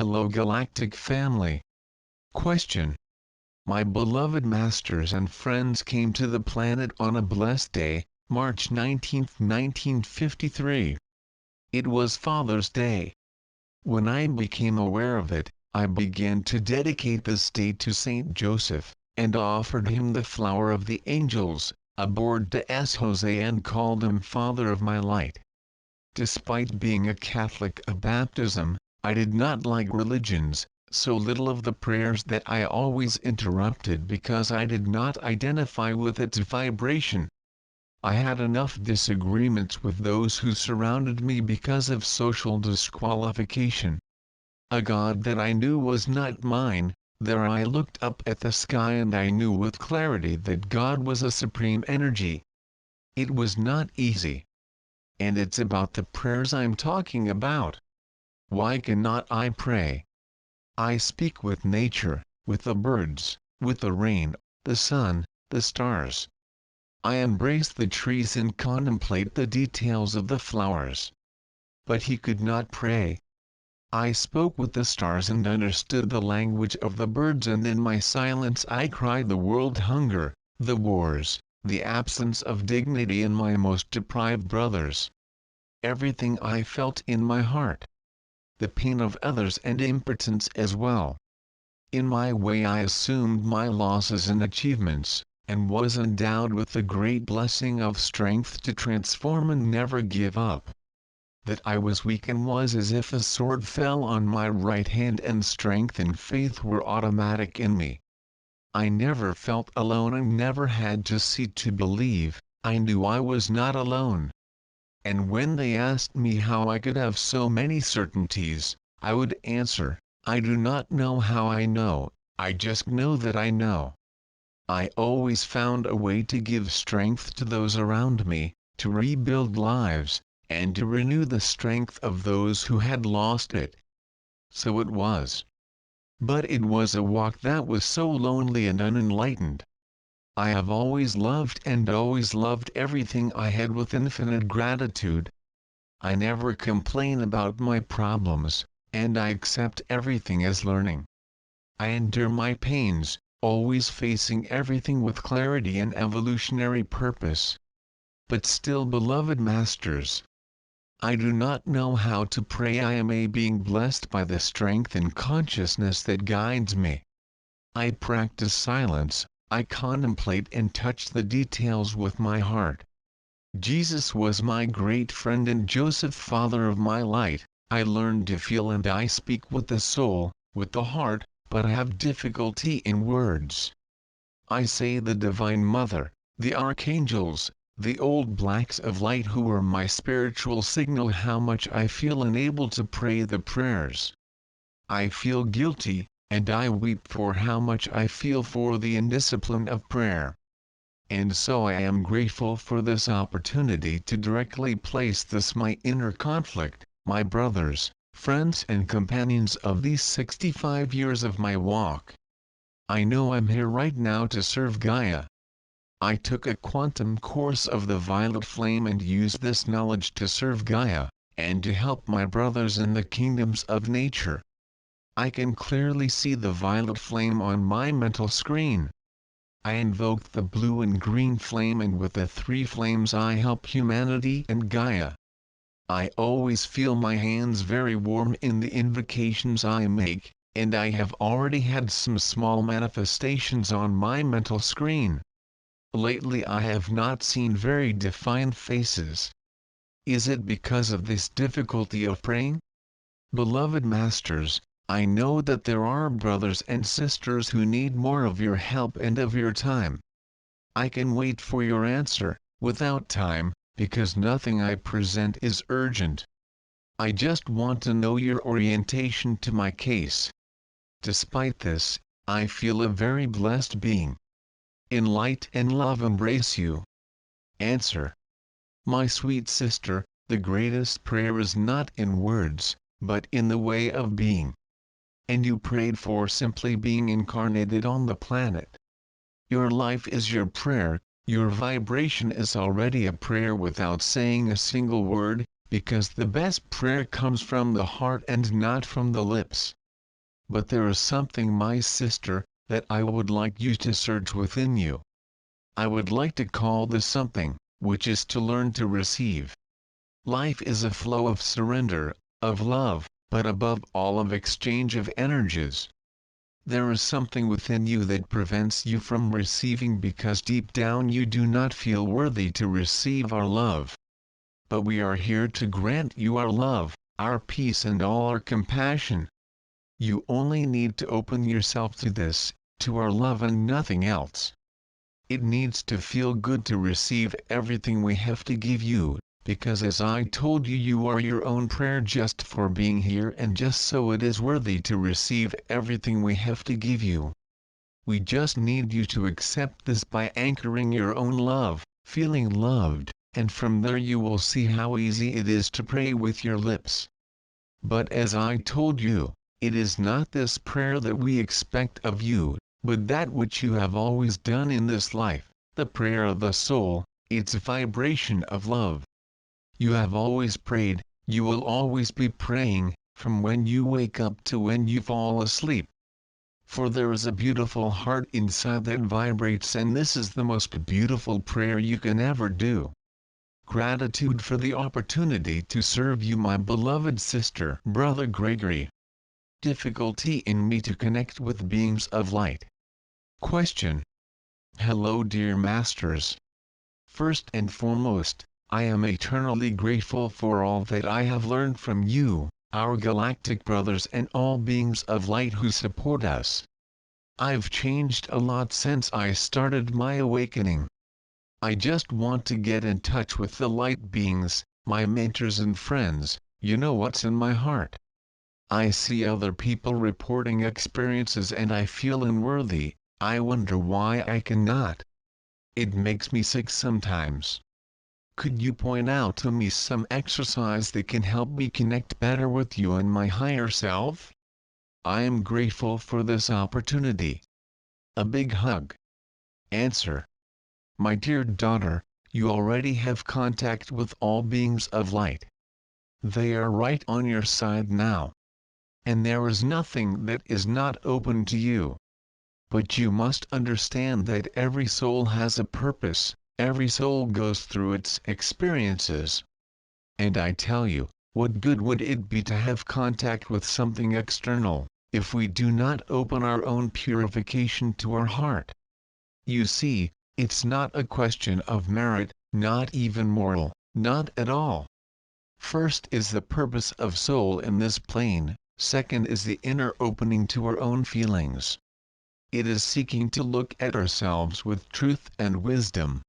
Hello Galactic family. Question. My beloved masters and friends came to the planet on a blessed day, March 19, 1953. It was Father's Day. When I became aware of it, I began to dedicate this day to Saint Joseph, and offered him the flower of the angels, aboard de Jose, and called him Father of my light. Despite being a Catholic of baptism, I did not like religions, so little of the prayers that I always interrupted because I did not identify with its vibration. I had enough disagreements with those who surrounded me because of social disqualification. A God that I knew was not mine. There I looked up at the sky and I knew with clarity that God was a supreme energy. It was not easy. And it's about the prayers I'm talking about. Why cannot I pray? I speak with nature, with the birds, with the rain, the sun, the stars. I embrace the trees and contemplate the details of the flowers. But he could not pray. I spoke with the stars and understood the language of the birds, and in my silence I cried the world hunger, the wars, the absence of dignity in my most deprived brothers. Everything I felt in my heart. The pain of others and impotence as well. In my way I assumed my losses and achievements, and was endowed with the great blessing of strength to transform and never give up. That I was weak and was as if a sword fell on my right hand, and strength and faith were automatic in me. I never felt alone and never had to see to believe. I knew I was not alone. And when they asked me how I could have so many certainties, I would answer, I do not know how I know, I just know that I know. I always found a way to give strength to those around me, to rebuild lives, and to renew the strength of those who had lost it. So it was. But it was a walk that was so lonely and unenlightened. I have always loved and always loved everything I had with infinite gratitude. I never complain about my problems, and I accept everything as learning. I endure my pains, always facing everything with clarity and evolutionary purpose. But still, beloved masters, I do not know how to pray. I am a being blessed by the strength and consciousness that guides me. I practice silence. I contemplate and touch the details with my heart. Jesus was my great friend and Joseph, Father of my light. I learned to feel and I speak with the soul, with the heart, but I have difficulty in words. I say the Divine Mother, the archangels, the old blacks of light who are my spiritual signal, how much I feel unable to pray the prayers. I feel guilty, and I weep for how much I feel for the indiscipline of prayer. And so I am grateful for this opportunity to directly place this my inner conflict, my brothers, friends and companions of these 65 years of my walk. I know I'm here right now to serve Gaia. I took a quantum course of the violet flame and used this knowledge to serve Gaia, and to help my brothers in the kingdoms of nature. I can clearly see the violet flame on my mental screen. I invoked the blue and green flame, and with the three flames I help humanity and Gaia. I always feel my hands very warm in the invocations I make, and I have already had some small manifestations on my mental screen. Lately I have not seen very defined faces. Is it because of this difficulty of praying? Beloved masters, I know that there are brothers and sisters who need more of your help and of your time. I can wait for your answer, without time, because nothing I present is urgent. I just want to know your orientation to my case. Despite this, I feel a very blessed being. In light and love embrace you. Answer. My sweet sister, the greatest prayer is not in words, but in the way of being. And you prayed for simply being incarnated on the planet. Your life is your prayer, your vibration is already a prayer without saying a single word, because the best prayer comes from the heart and not from the lips. But there is something, my sister, that I would like you to search within you. I would like to call this something, which is to learn to receive. Life is a flow of surrender, of love, but above all of exchange of energies. There is something within you that prevents you from receiving because deep down you do not feel worthy to receive our love. But we are here to grant you our love, our peace and all our compassion. You only need to open yourself to this, to our love and nothing else. It needs to feel good to receive everything we have to give you, because as I told you, you are your own prayer just for being here, and just so it is worthy to receive everything we have to give you. We just need you to accept this by anchoring your own love, feeling loved, and from there you will see how easy it is to pray with your lips. But as I told you, it is not this prayer that we expect of you, but that which you have always done in this life, the prayer of the soul, its vibration of love. You have always prayed, you will always be praying, from when you wake up to when you fall asleep. For there is a beautiful heart inside that vibrates, and this is the most beautiful prayer you can ever do. Gratitude for the opportunity to serve you, my beloved sister, Brother Gregory. Difficulty in me to connect with beings of light. Question. Hello, dear masters. First and foremost, I am eternally grateful for all that I have learned from you, our galactic brothers and all beings of light who support us. I've changed a lot since I started my awakening. I just want to get in touch with the light beings, my mentors and friends. You know what's in my heart. I see other people reporting experiences and I feel unworthy. I wonder why I cannot. It makes me sick sometimes. Could you point out to me some exercise that can help me connect better with you and my higher self? I am grateful for this opportunity. A big hug. Answer. My dear daughter, you already have contact with all beings of light. They are right on your side now. And there is nothing that is not open to you. But you must understand that every soul has a purpose. Every soul goes through its experiences. And I tell you, what good would it be to have contact with something external, if we do not open our own purification to our heart? You see, it's not a question of merit, not even moral, not at all. First is the purpose of soul in this plane, second is the inner opening to our own feelings. It is seeking to look at ourselves with truth and wisdom.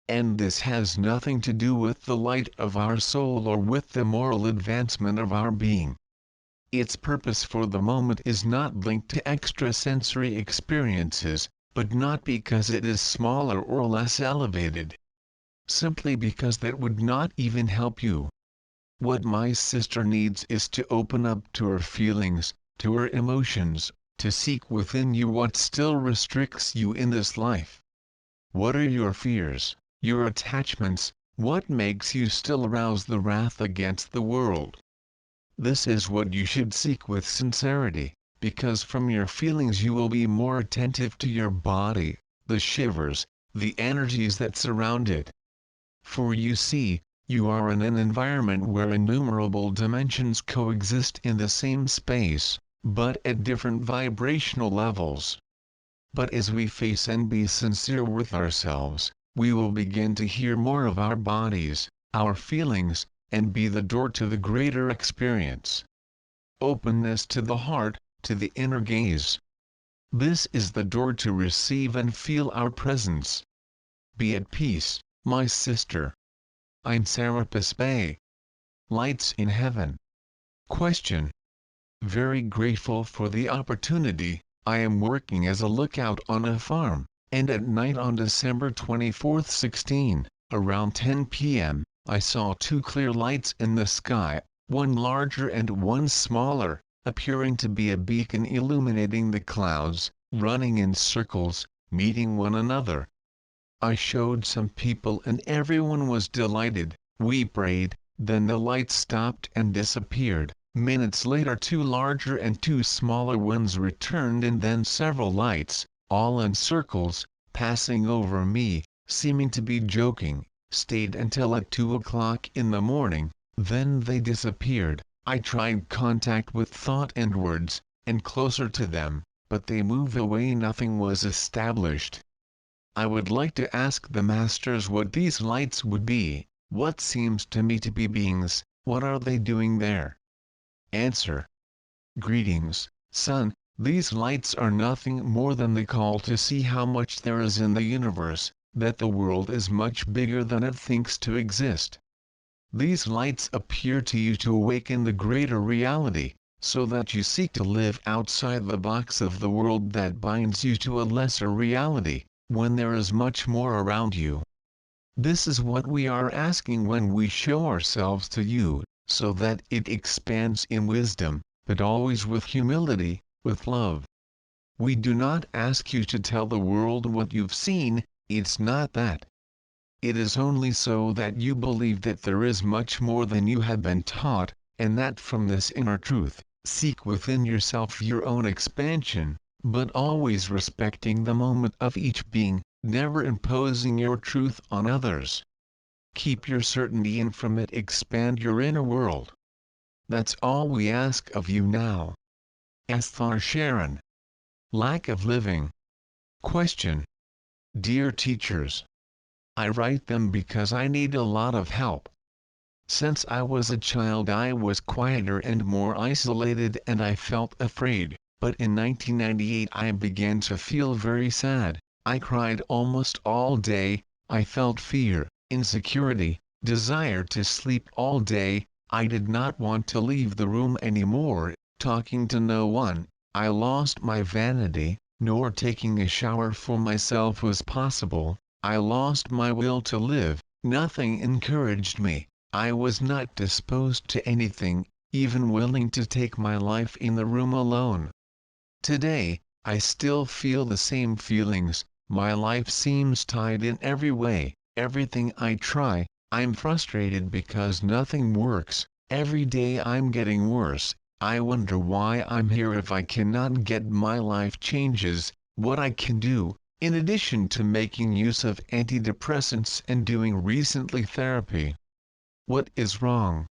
And this has nothing to do with the light of our soul or with the moral advancement of our being. Its purpose for the moment is not linked to extrasensory experiences, but not because it is smaller or less elevated. Simply because that would not even help you. What my sister needs is to open up to her feelings, to her emotions, to seek within you what still restricts you in this life. What are your fears? Your attachments, what makes you still arouse the wrath against the world? This is what you should seek with sincerity, because from your feelings you will be more attentive to your body, the shivers, the energies that surround it. For you see, you are in an environment where innumerable dimensions coexist in the same space, but at different vibrational levels. But as we face and be sincere with ourselves, we will begin to hear more of our bodies, our feelings, and be the door to the greater experience. Openness to the heart, to the inner gaze. This is the door to receive and feel our presence. Be at peace, my sister. I'm Serapis Bey. Lights in Heaven. Question. Very grateful for the opportunity. I am working as a lookout on a farm, and at night on December 24, 16, around 10 p.m., I saw two clear lights in the sky, one larger and one smaller, appearing to be a beacon illuminating the clouds, running in circles, meeting one another. I showed some people and everyone was delighted. We prayed, then the lights stopped and disappeared, Minutes later 2 larger and 2 smaller ones returned, and then several lights, all in circles, passing over me, seeming to be joking, stayed until at 2 o'clock in the morning, then they disappeared. I tried contact with thought and words, and closer to them, but they move away, nothing was established. I would like to ask the masters what these lights would be, what seems to me to be beings, what are they doing there? Answer. Greetings, son, these lights are nothing more than the call to see how much there is in the universe, that the world is much bigger than it thinks to exist. These lights appear to you to awaken the greater reality, so that you seek to live outside the box of the world that binds you to a lesser reality, when there is much more around you. This is what we are asking when we show ourselves to you, so that it expands in wisdom, but always with humility, with love. We do not ask you to tell the world what you've seen, it's not that. It is only so that you believe that there is much more than you have been taught, and that from this inner truth, seek within yourself your own expansion, but always respecting the moment of each being, never imposing your truth on others. Keep your certainty and from it expand your inner world. That's all we ask of you now. Asthar Sharon. Lack of living. Question. Dear teachers, I write them because I need a lot of help. Since I was a child I was quieter and more isolated and I felt afraid, but in 1998 I began to feel very sad. I cried almost all day, I felt fear, insecurity, desire to sleep all day, I did not want to leave the room anymore, talking to no one, I lost my vanity, nor taking a shower for myself was possible. I lost my will to live, nothing encouraged me, I was not disposed to anything, even willing to take my life in the room alone. Today, I still feel the same feelings, my life seems tied in every way, everything I try, I'm frustrated because nothing works, every day I'm getting worse, I wonder why I'm here if I cannot get my life changes, what I can do. In addition to making use of antidepressants and doing recently therapy. What is wrong?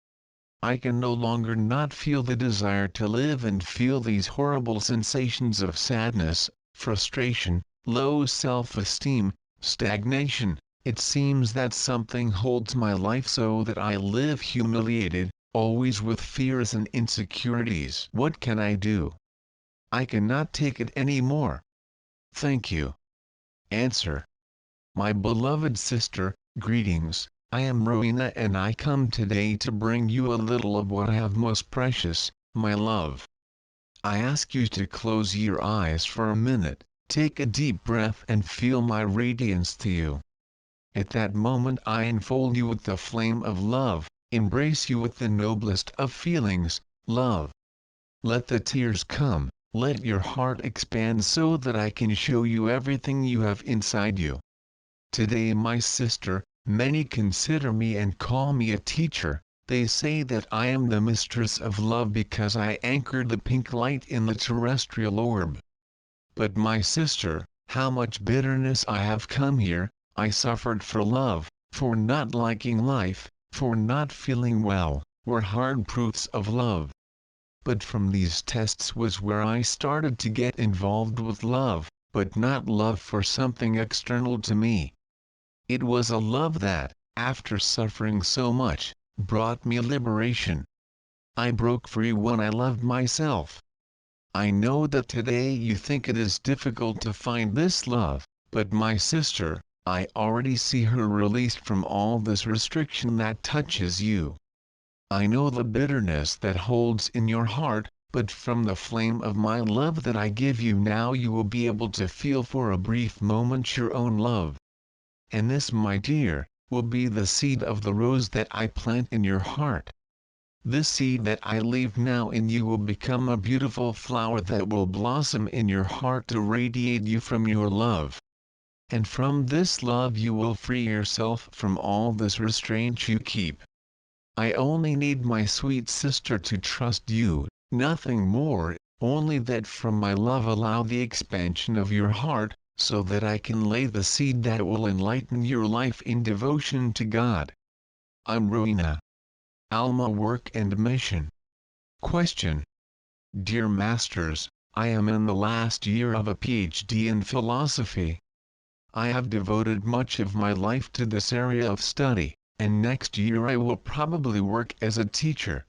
I can no longer not feel the desire to live and feel these horrible sensations of sadness, frustration, low self-esteem, stagnation. It seems that something holds my life so that I live humiliated, always with fears and insecurities. What can I do? I cannot take it anymore. Thank you. Answer. My beloved sister, greetings, I am Rowena and I come today to bring you a little of what I have most precious, my love. I ask you to close your eyes for a minute, take a deep breath and feel my radiance to you. At that moment I enfold you with the flame of love, embrace you with the noblest of feelings, love. Let the tears come. Let your heart expand so that I can show you everything you have inside you. Today my sister, many consider me and call me a teacher, they say that I am the mistress of love because I anchored the pink light in the terrestrial orb. But my sister, how much bitterness I have come here, I suffered for love, for not liking life, for not feeling well, were hard proofs of love. But from these tests was where I started to get involved with love, but not love for something external to me. It was a love that, after suffering so much, brought me liberation. I broke free when I loved myself. I know that today you think it is difficult to find this love, but my sister, I already see her released from all this restriction that touches you. I know the bitterness that holds in your heart, but from the flame of my love that I give you now you will be able to feel for a brief moment your own love. And this, my dear, will be the seed of the rose that I plant in your heart. This seed that I leave now in you will become a beautiful flower that will blossom in your heart to radiate you from your love. And from this love you will free yourself from all this restraint you keep. I only need my sweet sister to trust you, nothing more, only that from my love allow the expansion of your heart, so that I can lay the seed that will enlighten your life in devotion to God. I'm Ruina. Alma Work and Mission. Question. Dear Masters, I am in the last year of a PhD in philosophy. I have devoted much of my life to this area of study, and next year I will probably work as a teacher.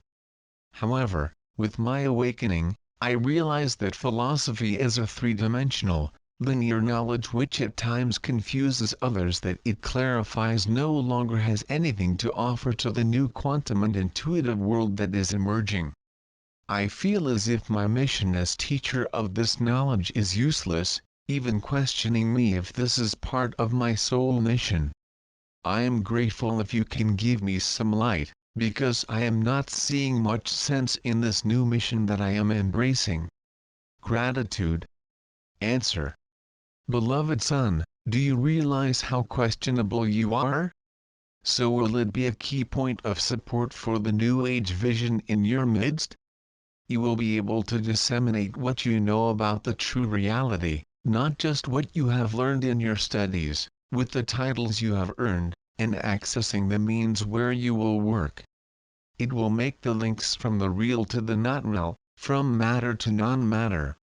However, with my awakening, I realize that philosophy is a three-dimensional, linear knowledge which at times confuses others, that it clarifies no longer has anything to offer to the new quantum and intuitive world that is emerging. I feel as if my mission as teacher of this knowledge is useless, even questioning me if this is part of my soul mission. I am grateful if you can give me some light, because I am not seeing much sense in this new mission that I am embracing. Gratitude. Answer. Beloved son, do you realize how questionable you are? So will it be a key point of support for the New Age vision in your midst? You will be able to disseminate what you know about the true reality, not just what you have learned in your studies, with the titles you have earned, and accessing the means where you will work. It will make the links from the real to the not real, from matter to non-matter.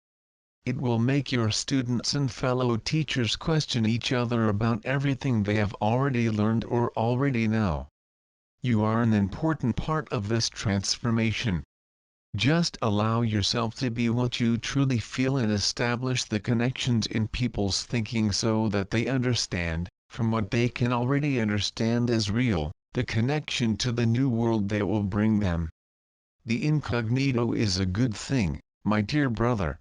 It will make your students and fellow teachers question each other about everything they have already learned or already know. You are an important part of this transformation. Just allow yourself to be what you truly feel and establish the connections in people's thinking so that they understand, from what they can already understand as real, the connection to the new world that will bring them. The incognito is a good thing, my dear brother.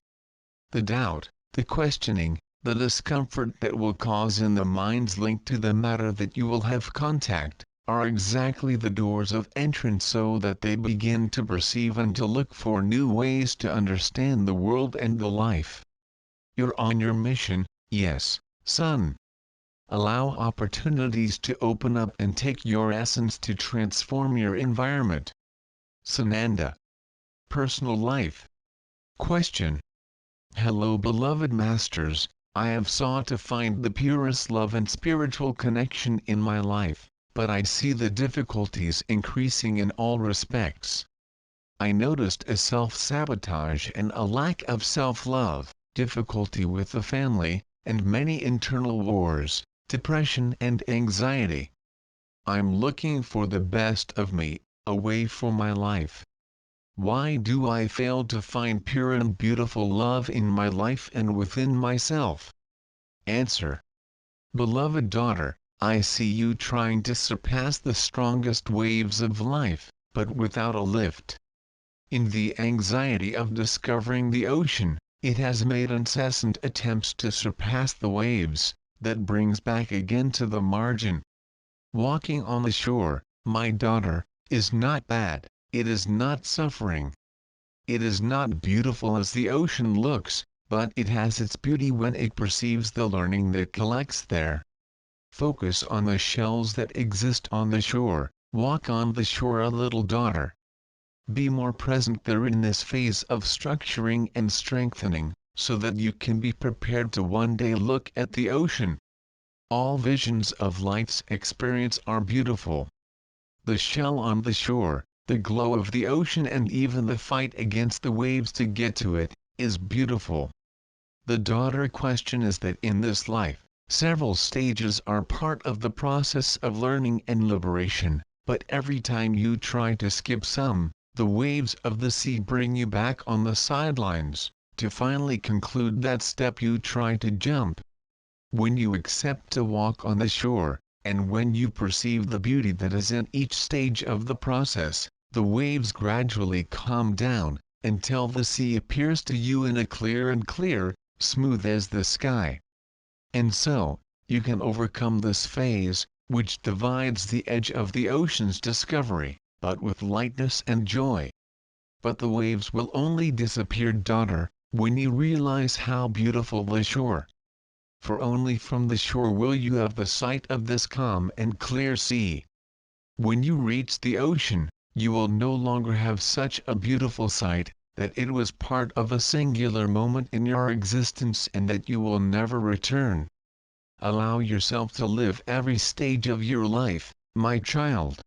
The doubt, the questioning, the discomfort that will cause in the minds linked to the matter that you will have contact, are exactly the doors of entrance so that they begin to perceive and to look for new ways to understand the world and the life. You're on your mission, yes, son. Allow opportunities to open up and take your essence to transform your environment. Sananda. Personal life. Question. Hello beloved masters, I have sought to find the purest love and spiritual connection in my life, but I see the difficulties increasing in all respects. I noticed a self-sabotage and a lack of self-love, difficulty with the family, and many internal wars, depression and anxiety. I'm looking for the best of me, a way for my life. Why do I fail to find pure and beautiful love in my life and within myself? Answer. Beloved daughter, I see you trying to surpass the strongest waves of life, but without a lift. In the anxiety of discovering the ocean, it has made incessant attempts to surpass the waves, that brings back again to the margin. Walking on the shore, my daughter, is not bad, it is not suffering. It is not beautiful as the ocean looks, but it has its beauty when it perceives the learning that collects there. Focus on the shells that exist on the shore, walk on the shore a little daughter. Be more present there in this phase of structuring and strengthening, so that you can be prepared to one day look at the ocean. All visions of life's experience are beautiful. The shell on the shore, the glow of the ocean and even the fight against the waves to get to it, is beautiful. The daughter question is that in this life, several stages are part of the process of learning and liberation, but every time you try to skip some, the waves of the sea bring you back on the sidelines, to finally conclude that step you try to jump. When you accept to walk on the shore, and when you perceive the beauty that is in each stage of the process, the waves gradually calm down, until the sea appears to you in a clear and clear, smooth as the sky. And so, you can overcome this phase, which divides the edge of the ocean's discovery, but with lightness and joy. But the waves will only disappear, daughter, when you realize how beautiful the shore. For only from the shore will you have the sight of this calm and clear sea. When you reach the ocean, you will no longer have such a beautiful sight, that it was part of a singular moment in your existence and that you will never return. Allow yourself to live every stage of your life, my child.